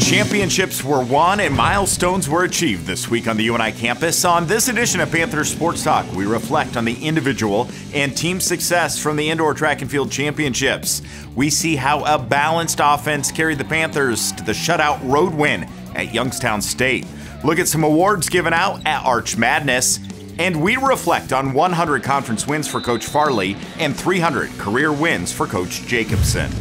Championships were won and milestones were achieved this week on the UNI campus. On this edition of Panthers Sports Talk, we reflect on the individual and team success from the Indoor Track and Field Championships. We see how a balanced offense carried the Panthers to the shutout road win at Youngstown State. Look at some awards given out at Arch Madness. And we reflect on 100 conference wins for Coach Farley and 300 career wins for Coach Jacobson.